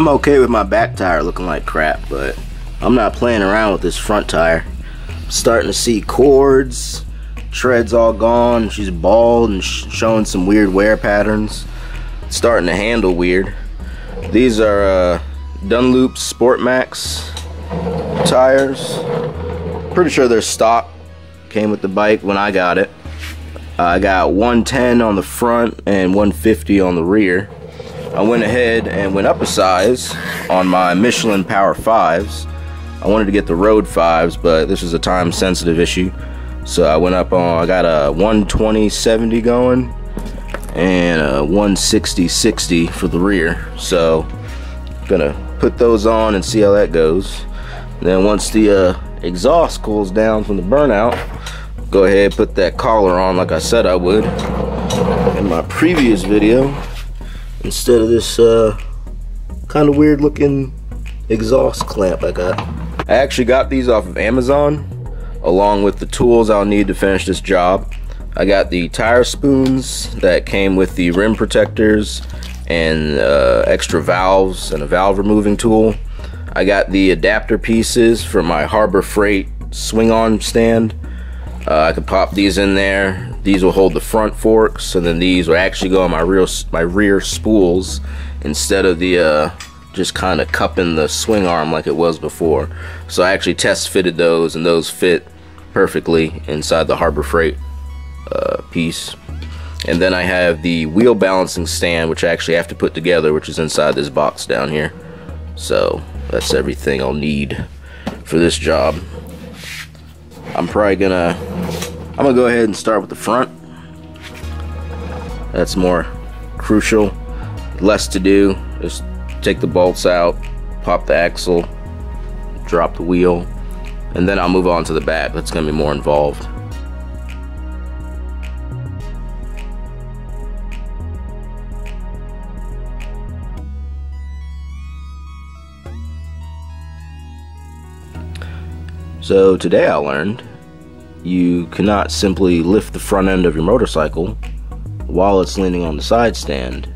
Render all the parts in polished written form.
I'm okay with my back tire looking like crap, but I'm not playing around with this front tire. I'm starting to see cords, treads all gone. She's bald and showing some weird wear patterns. It's starting to handle weird. These are Dunlop Sport Max tires. Pretty sure they're stock. Came with the bike when I got it. I got 110 on the front and 150 on the rear. I went ahead and went up a size on my Michelin Power 5s. I wanted to get the Road 5s, but this is a time sensitive issue. So I went up on, I got a 120/70 going and a 160/60 for the rear. So gonna put those on and see how that goes. And then once the exhaust cools down from the burnout, go ahead and put that collar on like I said I would in my previous video, instead of this kind of weird looking exhaust clamp I got. I actually got these off of Amazon along with the tools I'll need to finish this job. I got the tire spoons that came with the rim protectors and extra valves and a valve removing tool. I got the adapter pieces for my Harbor Freight swing on stand. I could pop these in there. These will hold the front forks, and then these will actually go on my rear spools instead of the just kind of cupping the swing arm like it was before. So I actually test fitted those, and those fit perfectly inside the Harbor Freight piece. And then I have the wheel balancing stand, which I actually have to put together, which is inside this box down here. So that's everything I'll need for this job. I'm gonna go ahead and start with the front. That's more crucial, less to do. Just take the bolts out, pop the axle, drop the wheel, and then I'll move on to the back. That's gonna be more involved. So today I learned you cannot simply lift the front end of your motorcycle while it's leaning on the side stand,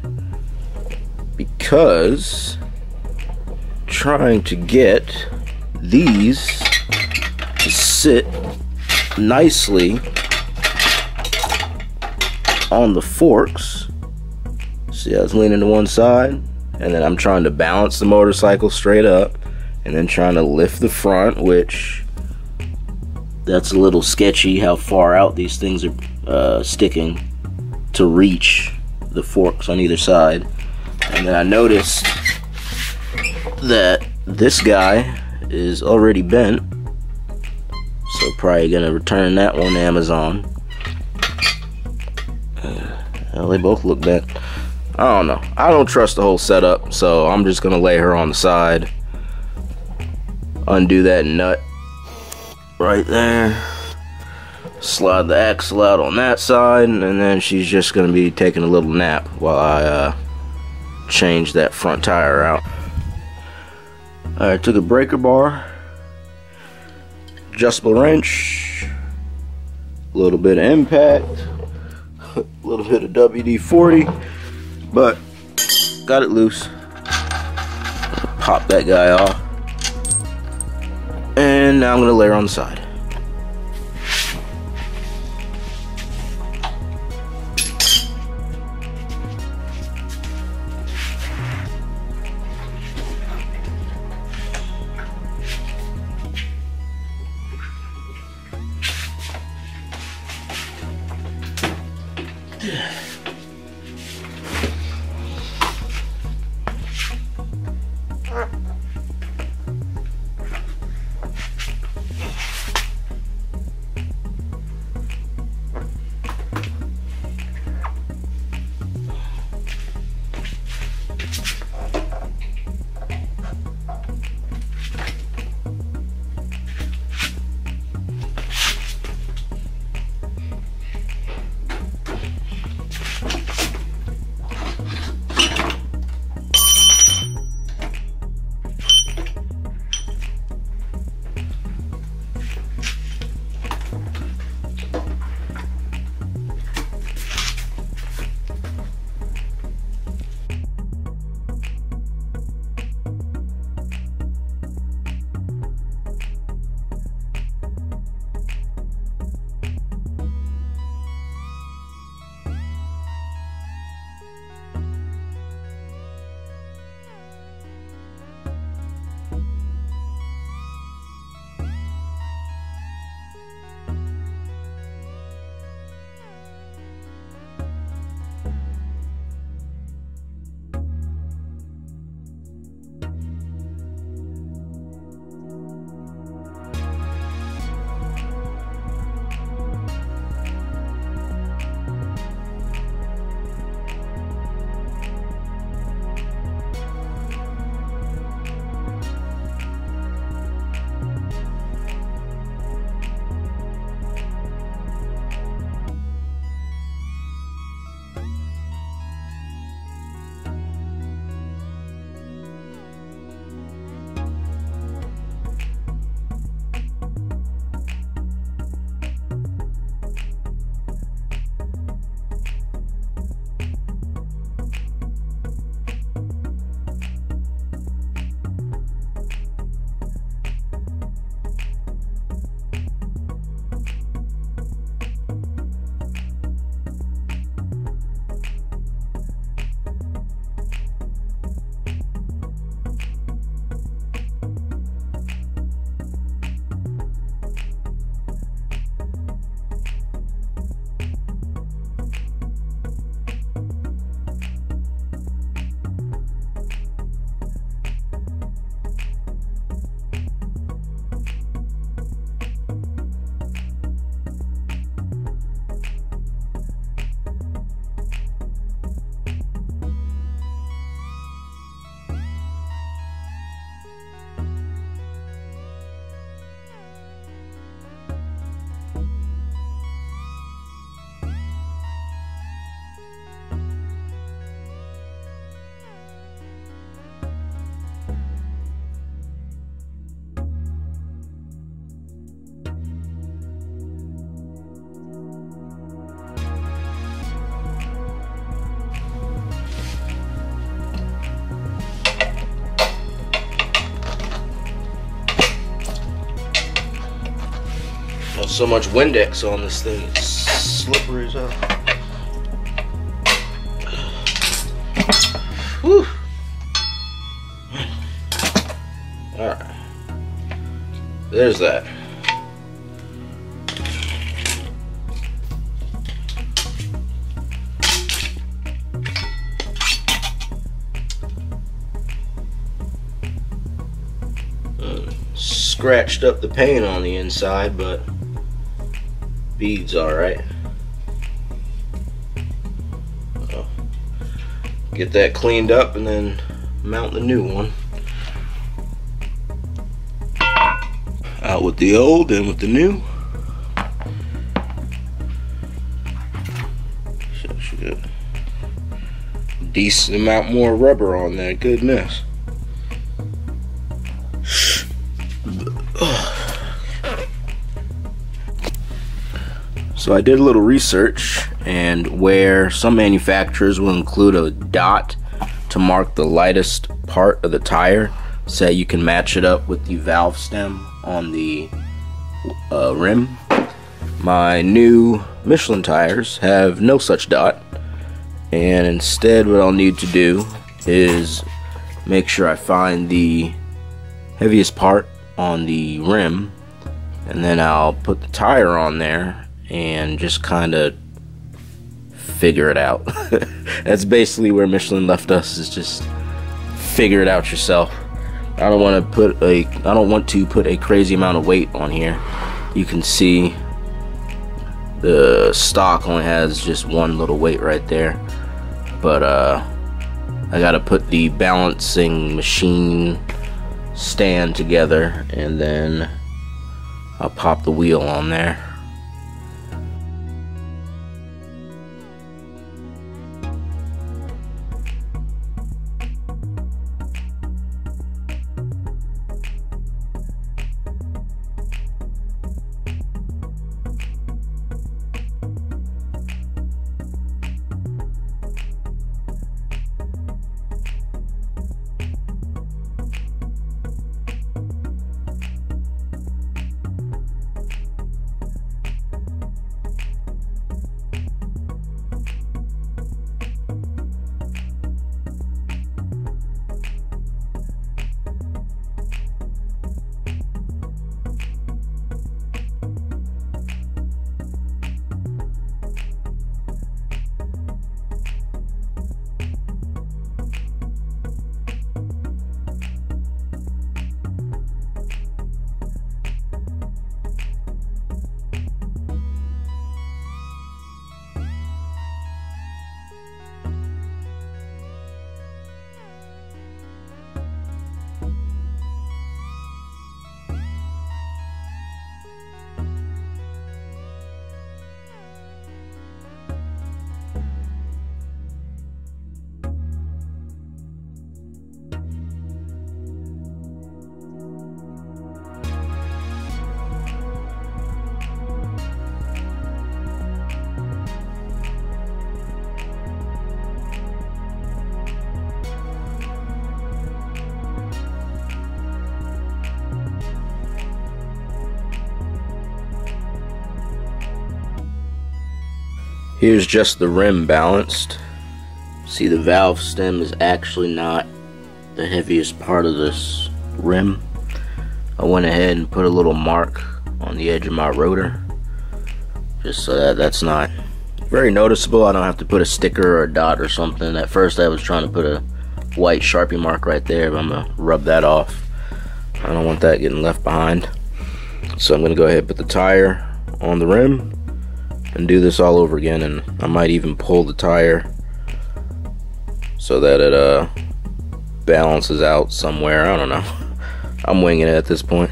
because trying to get these to sit nicely on the forks. See, I was leaning to one side, and then I'm trying to balance the motorcycle straight up, and then trying to lift the front, which that's a little sketchy how far out these things are sticking to reach the forks on either side. And then I noticed that this guy is already bent, so probably gonna return that one to Amazon. Well, they both look bent. I don't know. I don't trust the whole setup, so I'm just gonna lay her on the side, undo that nut right there, slide the axle out on that side, and then she's just gonna be taking a little nap while I change that front tire out. Alright, took a breaker bar, adjustable wrench, a little bit of impact, a little bit of WD-40, but got it loose. Pop that guy off. And now I'm going to lay her on the side. So much Windex on this thing, it's slippery as hell. Whew. Alright. There's that. Scratched up the paint on the inside, but beads alright. Get that cleaned up and then mount the new one. Out with the old, in with the new. Should get a decent amount more rubber on there, goodness. So I did a little research, and where some manufacturers will include a dot to mark the lightest part of the tire, say you can match it up with the valve stem on the rim. My new Michelin tires have no such dot, and instead what I'll need to do is make sure I find the heaviest part on the rim, and then I'll put the tire on there and just kind of figure it out. That's basically where Michelin left us, is just figure it out yourself. I don't want to put a crazy amount of weight on here. You can see the stock only has just one little weight right there, but I gotta put the balancing machine stand together, and then I'll pop the wheel on there. Here's just the rim balanced. See, the valve stem is actually not the heaviest part of this rim. I went ahead and put a little mark on the edge of my rotor, just so that that's not very noticeable. I don't have to put a sticker or a dot or something. At first I was trying to put a white Sharpie mark right there, but I'm gonna rub that off. I don't want that getting left behind. So I'm gonna go ahead and put the tire on the rim and do this all over again, and I might even pull the tire so that it balances out somewhere. I don't know. I'm winging it at this point.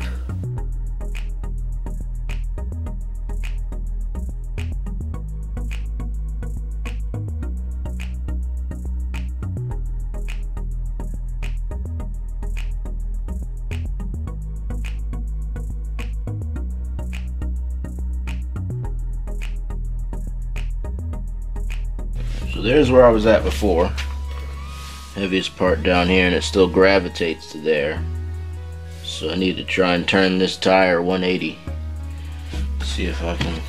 So there's where I was at before. Heaviest part down here, and it still gravitates to there. So I need to try and turn this tire 180. See if I can.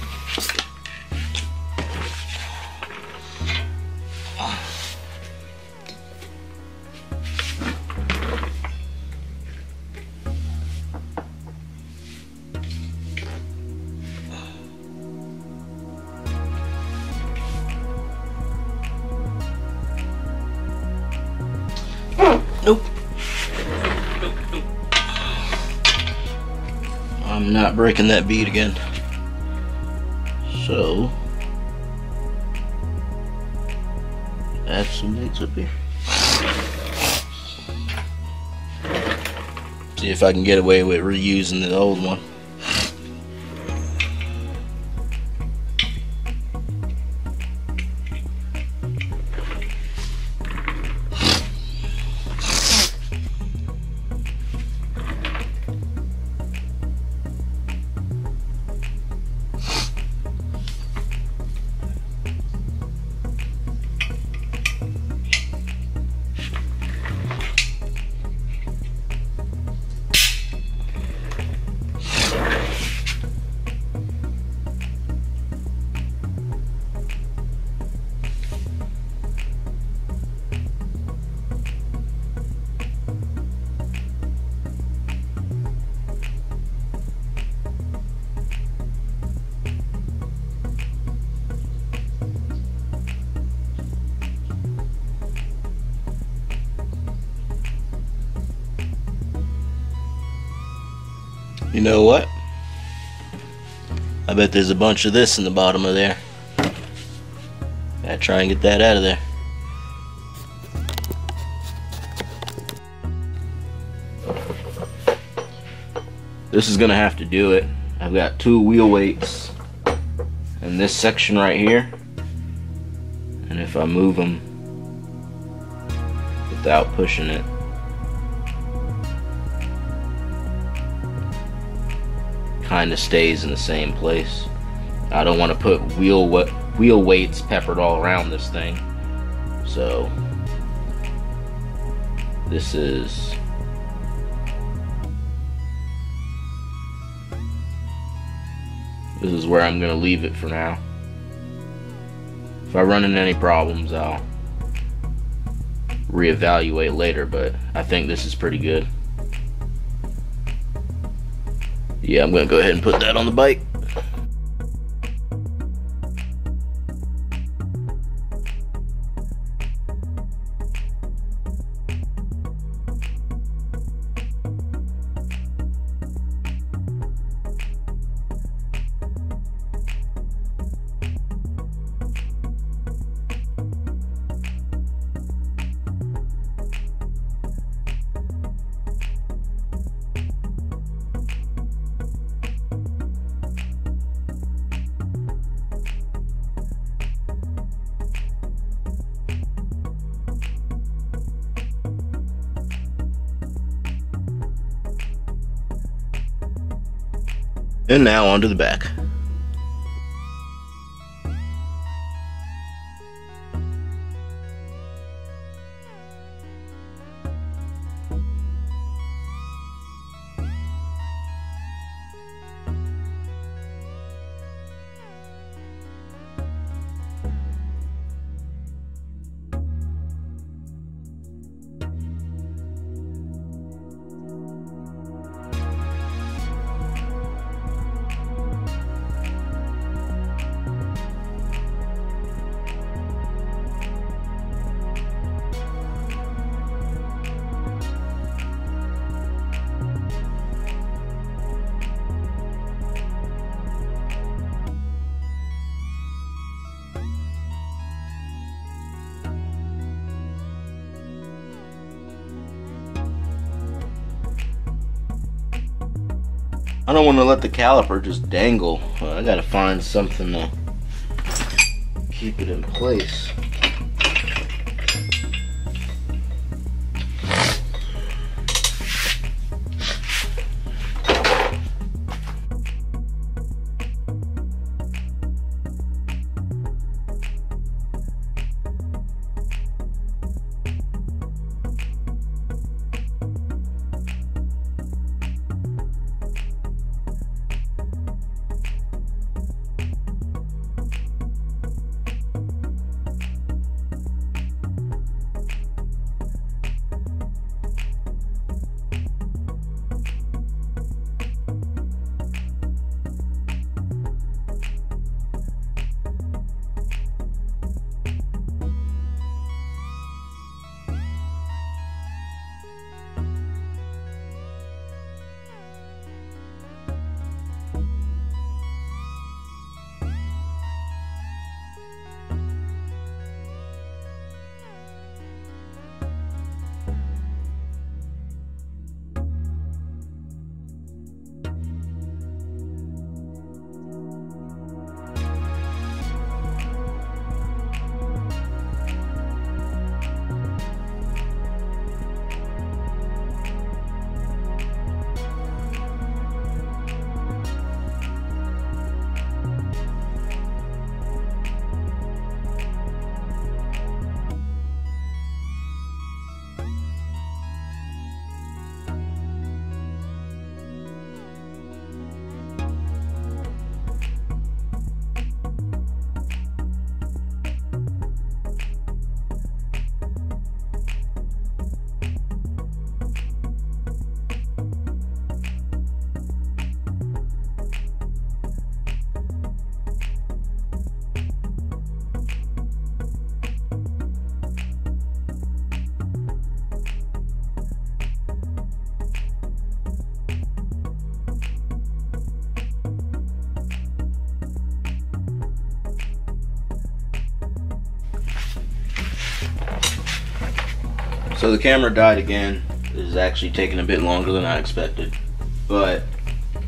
Nope. I'm not breaking that bead again. So, add some weights up here. See if I can get away with reusing the old one. You know what? I bet there's a bunch of this in the bottom of there. Gotta try and get that out of there. This is gonna have to do it. I've got 2 wheel weights in this section right here, and if I move them without pushing it, kind of stays in the same place. I don't want to put wheel weights peppered all around this thing, so this is where I'm gonna leave it for now. If I run into any problems, I'll reevaluate later, but I think this is pretty good. Yeah, I'm gonna go ahead and put that on the bike. And now onto the back. I don't want to let the caliper just dangle. I gotta find something to keep it in place. So the camera died again. This is actually taking a bit longer than I expected. But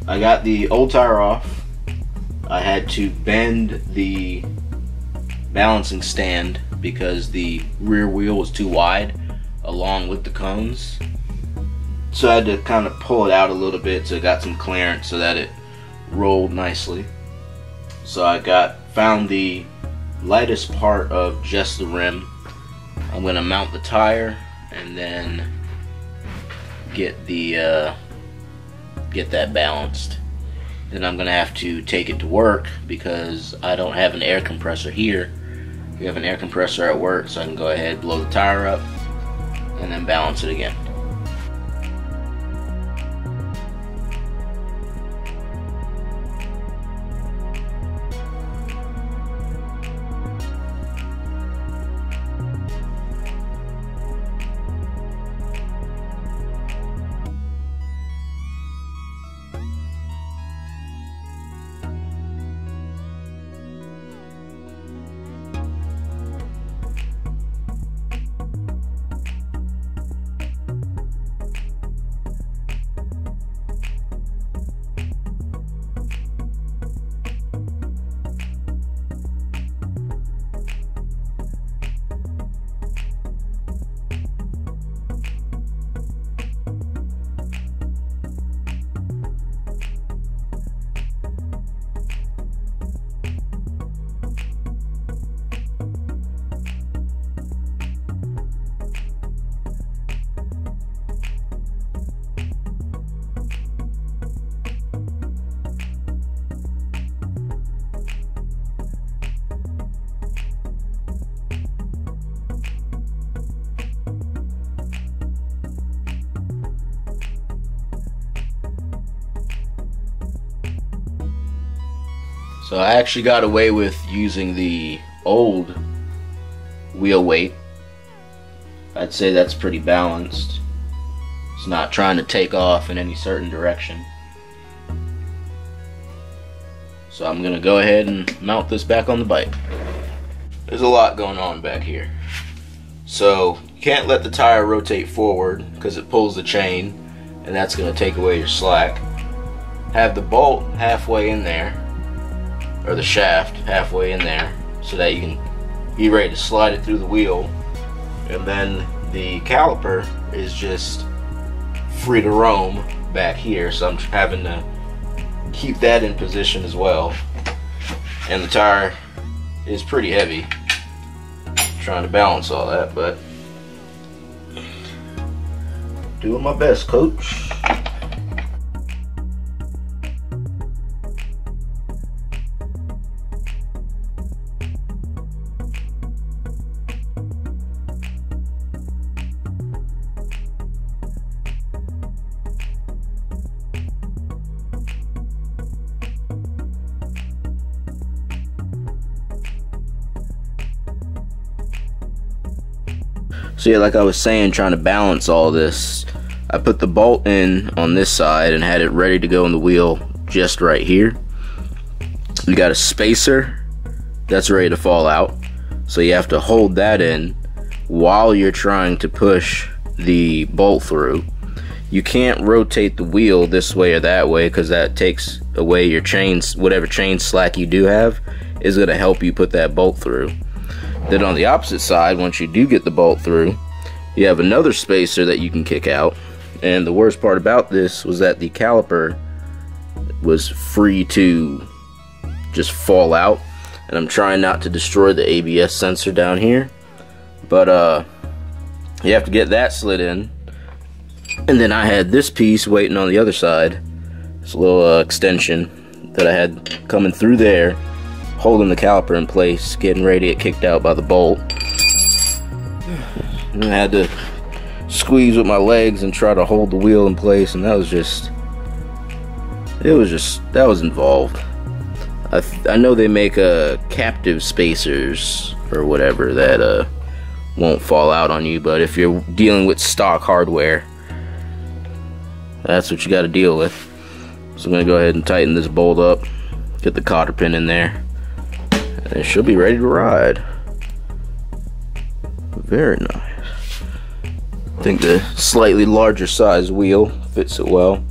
I got the old tire off. I had to bend the balancing stand because the rear wheel was too wide along with the cones. So I had to kind of pull it out a little bit so it got some clearance so that it rolled nicely. So I found the lightest part of just the rim. I'm going to mount the tire and then get that balanced. Then I'm going to have to take it to work because I don't have an air compressor here. We have an air compressor at work, so I can go ahead, blow the tire up, and then balance it again. So I actually got away with using the old wheel weight. I'd say that's pretty balanced. It's not trying to take off in any certain direction. So I'm gonna go ahead and mount this back on the bike. There's a lot going on back here. So you can't let the tire rotate forward because it pulls the chain and that's gonna take away your slack. Have the bolt halfway in there, or the shaft halfway in there, so that you can be ready to slide it through the wheel. And then the caliper is just free to roam back here, so I'm having to keep that in position as well. And the tire is pretty heavy, trying to balance all that, but doing my best, coach. So yeah, like I was saying, trying to balance all this, I put the bolt in on this side and had it ready to go on the wheel just right here. You got a spacer that's ready to fall out, so you have to hold that in while you're trying to push the bolt through. You can't rotate the wheel this way or that way because that takes away your chains. Whatever chain slack you do have is going to help you put that bolt through. Then on the opposite side, once you do get the bolt through, you have another spacer that you can kick out. And the worst part about this was that the caliper was free to just fall out. And I'm trying not to destroy the ABS sensor down here. But you have to get that slid in. And then I had this piece waiting on the other side. It's a little extension that I had coming through there, holding the caliper in place, getting ready to get kicked out by the bolt. And I had to squeeze with my legs and try to hold the wheel in place, and that was involved. I know they make captive spacers or whatever that won't fall out on you, but if you're dealing with stock hardware, that's what you got to deal with. So I'm going to go ahead and tighten this bolt up, get the cotter pin in there, and it should be ready to ride. Very nice. think the slightly larger size wheel fits it well.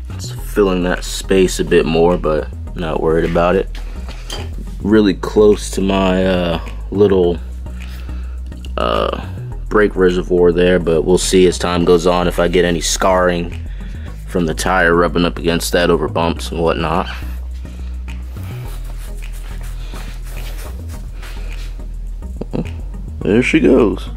It's filling that space a bit more, but not worried about it. Really close to my little brake reservoir there, but we'll see as time goes on if I get any scarring from the tire rubbing up against that over bumps and whatnot. There she goes.